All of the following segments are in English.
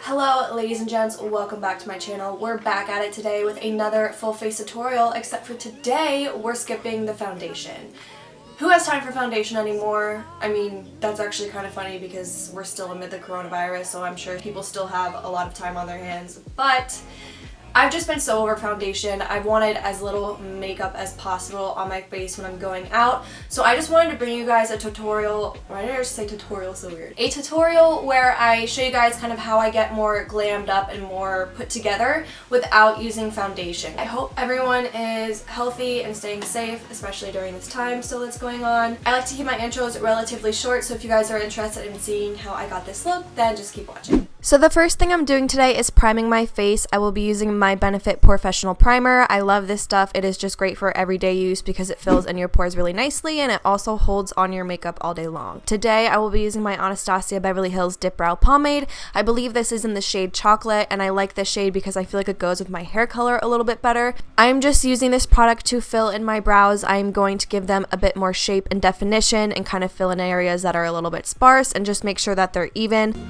Hello ladies and gents, welcome back to my channel. We're back at it today with another full face tutorial, except for today we're skipping the foundation. Who has time for foundation anymore? I mean, that's actually kind of funny because we're still amid the coronavirus, so I'm sure people still have a lot of time on their hands, but I've just been so over foundation. I've wanted as little makeup as possible on my face when I'm going out. So I just wanted to bring you guys a tutorial. Why did I just say tutorial so weird? A tutorial where I show you guys kind of how I get more glammed up and more put together without using foundation. I hope everyone is healthy and staying safe, especially during this time still that's going on. I like to keep my intros relatively short, so if you guys are interested in seeing how I got this look, then just keep watching. So the first thing I'm doing today is priming my face. I will be using my Benefit Porefessional primer. I love this stuff. It is just great for everyday use because it fills in your pores really nicely and it also holds on your makeup all day long. Today I will be using my Anastasia Beverly Hills Dip Brow Pomade. I believe this is in the shade Chocolate, and I like this shade because I feel like it goes with my hair color a little bit better. I'm just using this product to fill in my brows. I'm going to give them a bit more shape and definition and kind of fill in areas that are a little bit sparse and just make sure that they're even.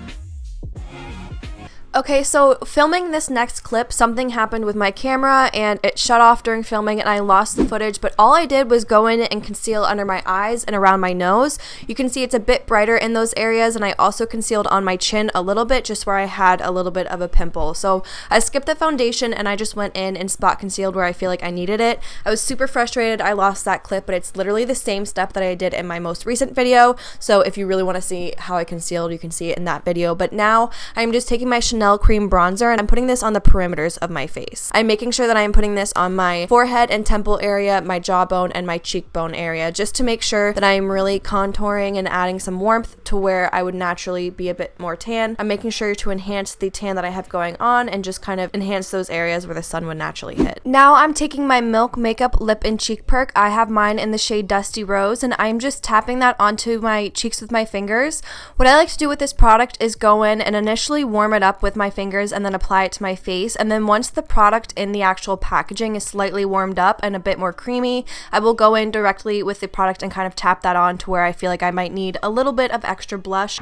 Okay, so filming this next clip, something happened with my camera and it shut off during filming and I lost the footage, but all I did was go in and conceal under my eyes and around my nose. You can see it's a bit brighter in those areas, and I also concealed on my chin a little bit just where I had a little bit of a pimple. So I skipped the foundation and I just went in and spot concealed where I feel like I needed it. I was super frustrated I lost that clip, but it's literally the same step that I did in my most recent video. So if you really want to see how I concealed, you can see it in that video. But now I'm just taking my Chanel cream bronzer and I'm putting this on the perimeters of my face. I'm making sure that I'm putting this on my forehead and temple area, my jawbone, and my cheekbone area, just to make sure that I'm really contouring and adding some warmth to where I would naturally be a bit more tan. I'm making sure to enhance the tan that I have going on and just kind of enhance those areas where the sun would naturally hit. Now I'm taking my Milk Makeup Lip and Cheek Perk. I have mine in the shade Dusty Rose, and I'm just tapping that onto my cheeks with my fingers. What I like to do with this product is go in and initially warm it up with my fingers and then apply it to my face, and then once the product in the actual packaging is slightly warmed up and a bit more creamy, I will go in directly with the product and kind of tap that on to where I feel like I might need a little bit of extra blush.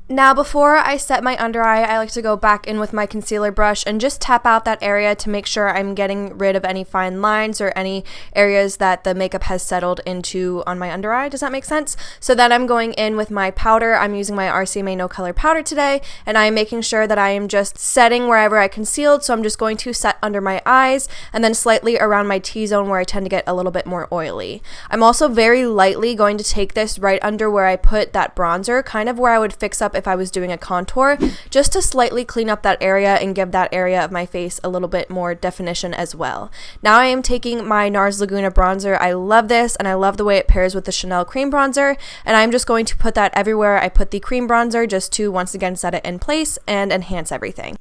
Now before I set my under eye, I like to go back in with my concealer brush and just tap out that area to make sure I'm getting rid of any fine lines or any areas that the makeup has settled into on my under eye. Does that make sense? So then I'm going in with my powder. I'm using my RCMA No Color powder today, and I'm making sure that I am just setting wherever I concealed. So I'm just going to set under my eyes and then slightly around my T-zone where I tend to get a little bit more oily. I'm also very lightly going to take this right under where I put that bronzer, kind of where I would fix up if I was doing a contour, just to slightly clean up that area and give that area of my face a little bit more definition as well. Now I am taking my NARS Laguna bronzer. I love this and I love the way it pairs with the Chanel cream bronzer, and I'm just going to put that everywhere I put the cream bronzer just to once again set it in place and enhance everything.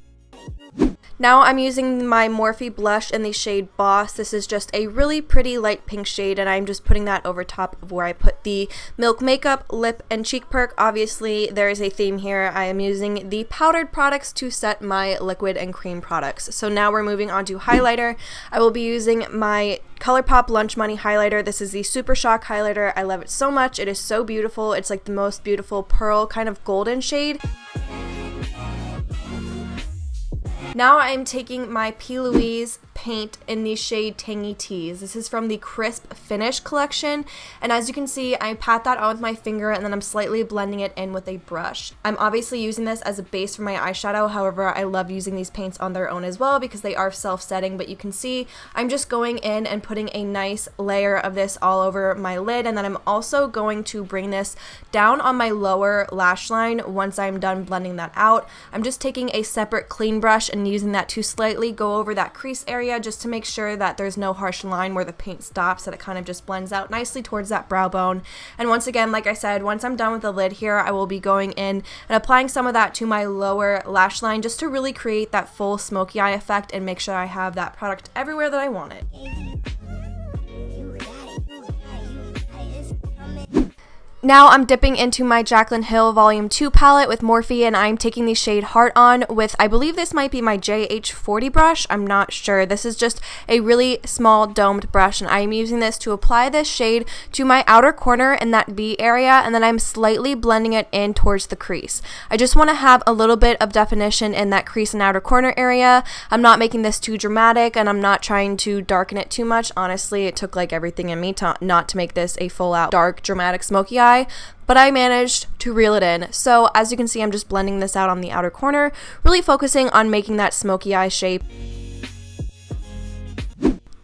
Now I'm using my Morphe blush in the shade Boss. This is just a really pretty light pink shade, and I'm just putting that over top of where I put the Milk Makeup Lip and Cheek Perk. Obviously, there is a theme here. I am using the powdered products to set my liquid and cream products. So now we're moving on to highlighter. I will be using my Colourpop Lunch Money highlighter. This is the Super Shock highlighter. I love it so much. It is so beautiful. It's like the most beautiful pearl kind of golden shade. Now I'm taking my P.Louise paint in the shade Tangy Tease. This is from the Crisp Finish collection, and as you can see, I pat that on with my finger and then I'm slightly blending it in with a brush. I'm obviously using this as a base for my eyeshadow. However, I love using these paints on their own as well because they are self-setting, but you can see I'm just going in and putting a nice layer of this all over my lid, and then I'm also going to bring this down on my lower lash line once I'm done blending that out. I'm just taking a separate clean brush and using that to slightly go over that crease area just to make sure that there's no harsh line where the paint stops, that it kind of just blends out nicely towards that brow bone. And once again, like I said, once I'm done with the lid here, I will be going in and applying some of that to my lower lash line just to really create that full smoky eye effect and make sure I have that product everywhere that I want it. Now I'm dipping into my Jaclyn Hill Volume 2 palette with Morphe, and I'm taking the shade Heart On with, I believe this might be my JH40 brush. I'm not sure. This is just a really small domed brush, and I'm using this to apply this shade to my outer corner in that V area, and then I'm slightly blending it in towards the crease. I just want to have a little bit of definition in that crease and outer corner area. I'm not making this too dramatic, and I'm not trying to darken it too much. Honestly, it took like everything in me not to make this a full out dark dramatic smoky eye, but I managed to reel it in. So as you can see, I'm just blending this out on the outer corner, really focusing on making that smoky eye shape.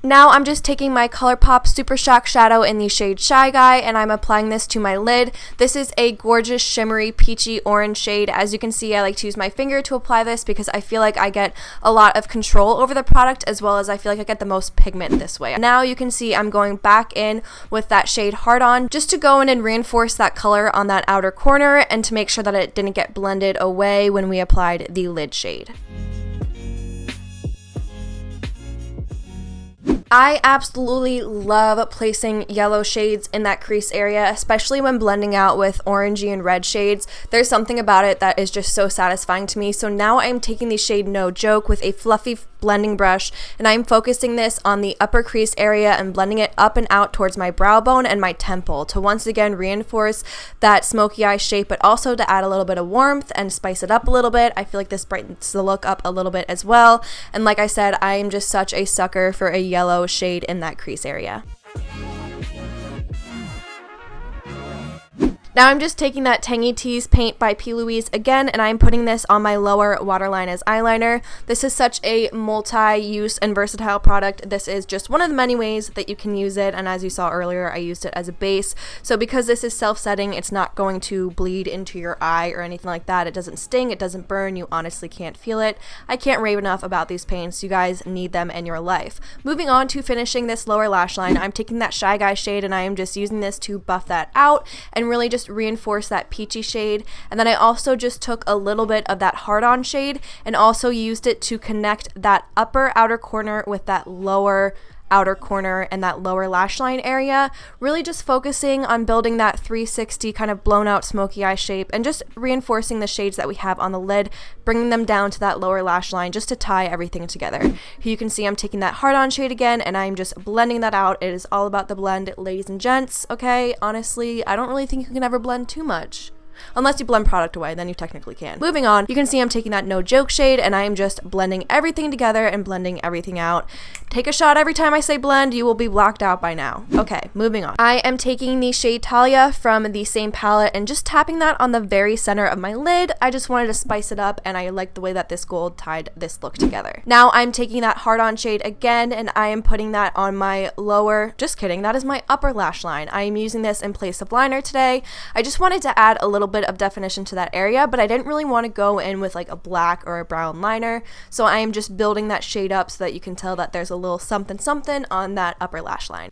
Now I'm just taking my Colourpop Super Shock Shadow in the shade Shy Guy, and I'm applying this to my lid. This is a gorgeous shimmery peachy orange shade. As you can see, I like to use my finger to apply this because I feel like I get a lot of control over the product, as well as I feel like I get the most pigment this way. Now you can see I'm going back in with that shade Heart On just to go in and reinforce that color on that outer corner and to make sure that it didn't get blended away when we applied the lid shade. I absolutely love placing yellow shades in that crease area, especially when blending out with orangey and red shades. There's something about it that is just so satisfying to me. So now I'm taking the shade No Joke with a fluffy blending brush, and I'm focusing this on the upper crease area and blending it up and out towards my brow bone and my temple to once again reinforce that smoky eye shape, but also to add a little bit of warmth and spice it up a little bit. I feel like this brightens the look up a little bit as well. And like I said, I am just such a sucker for a yellow shade in that crease area. Now I'm just taking that Tangy Tease paint by P.Louise again, and I'm putting this on my lower waterline as eyeliner. This is such a multi-use and versatile product. This is just one of the many ways that you can use it, and as you saw earlier, I used it as a base. So because this is self-setting, it's not going to bleed into your eye or anything like that. It doesn't sting, it doesn't burn, you honestly can't feel it. I can't rave enough about these paints. You guys need them in your life. Moving on to finishing this lower lash line, I'm taking that Shy Guy shade, and I am just using this to buff that out and really just reinforce that peachy shade. And then I also just took a little bit of that Heart On shade and also used it to connect that upper outer corner with that lower outer corner and that lower lash line area, really just focusing on building that 360 kind of blown out smoky eye shape and just reinforcing the shades that we have on the lid, bringing them down to that lower lash line just to tie everything together. Here you can see I'm taking that Heart On shade again, and I'm just blending that out. It is all about the blend, ladies and gents, okay? Honestly, I don't really think you can ever blend too much. Unless you blend product away, then you technically can. Moving on, you can see I'm taking that No Joke shade, and I am just blending everything together and blending everything out. Take a shot every time I say blend, you will be blacked out by now. Okay, moving on. I am taking the shade Taliya from the same palette and just tapping that on the very center of my lid. I just wanted to spice it up, and I like the way that this gold tied this look together. Now I'm taking that Heart On shade again, and I am putting that on my lower, just kidding, that is my upper lash line. I am using this in place of liner today. I just wanted to add a little bit of definition to that area, but I didn't really want to go in with like a black or a brown liner, so I am just building that shade up so that you can tell that there's a little something something on that upper lash line.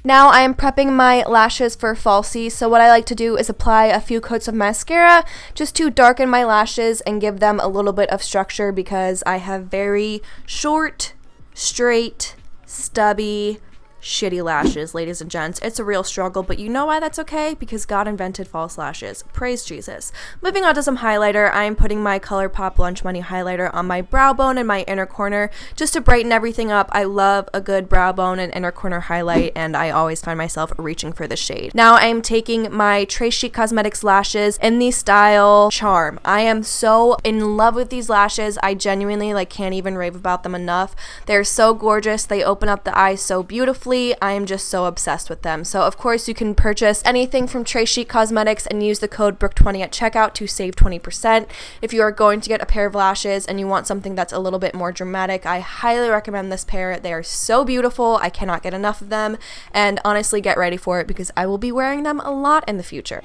Now I am prepping my lashes for falsies, so what I like to do is apply a few coats of mascara just to darken my lashes and give them a little bit of structure because I have very short, straight, stubby, shitty lashes, ladies and gents. It's a real struggle, but you know why that's okay? Because God invented false lashes. Praise Jesus. Moving on to some highlighter, I am putting my Colourpop Lunch Money highlighter on my brow bone and my inner corner just to brighten everything up. I love a good brow bone and inner corner highlight, and I always find myself reaching for the shade. Now I am taking my Trace Chic Cosmetics lashes in the style Charm. I am so in love with these lashes. I genuinely can't even rave about them enough. They're so gorgeous. They open up the eyes so beautifully. I am just so obsessed with them. So of course you can purchase anything from Trace Chic Cosmetics and use the code Brooke20 at checkout to save 20%. If you are going to get a pair of lashes and you want something that's a little bit more dramatic, I highly recommend this pair. They are so beautiful. I cannot get enough of them, and honestly get ready for it because I will be wearing them a lot in the future.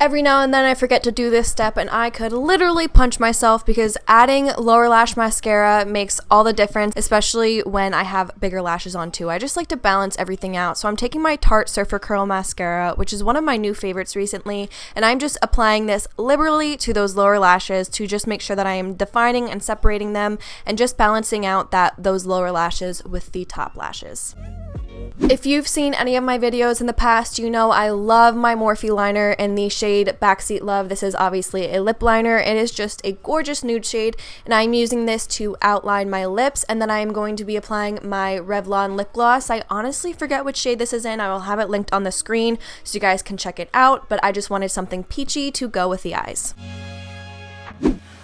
Every now and then I forget to do this step and I could literally punch myself because adding lower lash mascara makes all the difference, especially when I have bigger lashes on too. I just like to balance everything out. So I'm taking my Tarte Surfer Curl mascara, which is one of my new favorites recently, and I'm just applying this liberally to those lower lashes to just make sure that I am defining and separating them and just balancing out those lower lashes with the top lashes. If you've seen any of my videos in the past, you know I love my Morphe liner in the shade Backseat Love. This is obviously a lip liner. It is just a gorgeous nude shade, and I'm using this to outline my lips, and then I am going to be applying my Revlon lip gloss. I honestly forget which shade this is in. I will have it linked on the screen so you guys can check it out, but I just wanted something peachy to go with the eyes.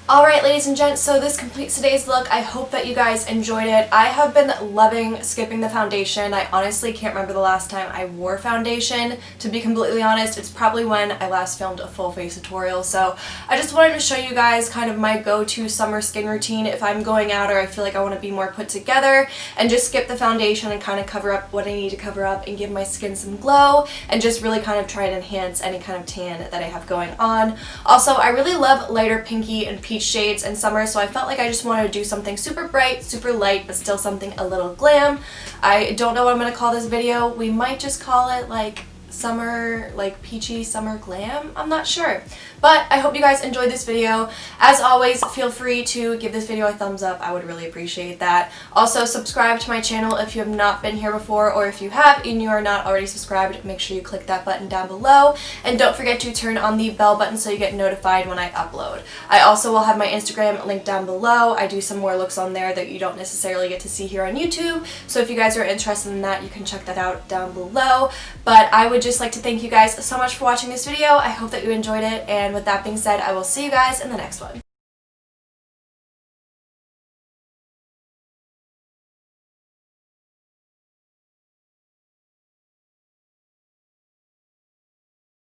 Alright, ladies and gents, so this completes today's look. I hope that you guys enjoyed it. I have been loving skipping the foundation. I honestly can't remember the last time I wore foundation. To be completely honest, it's probably when I last filmed a full face tutorial. So I just wanted to show you guys kind of my go-to summer skin routine if I'm going out or I feel like I want to be more put together, and just skip the foundation and kind of cover up what I need to cover up and give my skin some glow and just really kind of try and enhance any kind of tan that I have going on. Also, I really love lighter pinky and peach shades in summer, so I felt like I just wanted to do something super bright, super light, but still something a little glam. I don't know what I'm going to call this video. We might just call it like summer, like peachy summer glam. I'm not sure. But I hope you guys enjoyed this video. As always, feel free to give this video a thumbs up. I would really appreciate that. Also, subscribe to my channel if you have not been here before, or if you have and you are not already subscribed, make sure you click that button down below. And don't forget to turn on the bell button so you get notified when I upload. I also will have my Instagram linked down below. I do some more looks on there that you don't necessarily get to see here on YouTube. So if you guys are interested in that, you can check that out down below. But I would just like to thank you guys so much for watching this video. I hope that you enjoyed it, and with that being said, I will see you guys in the next one.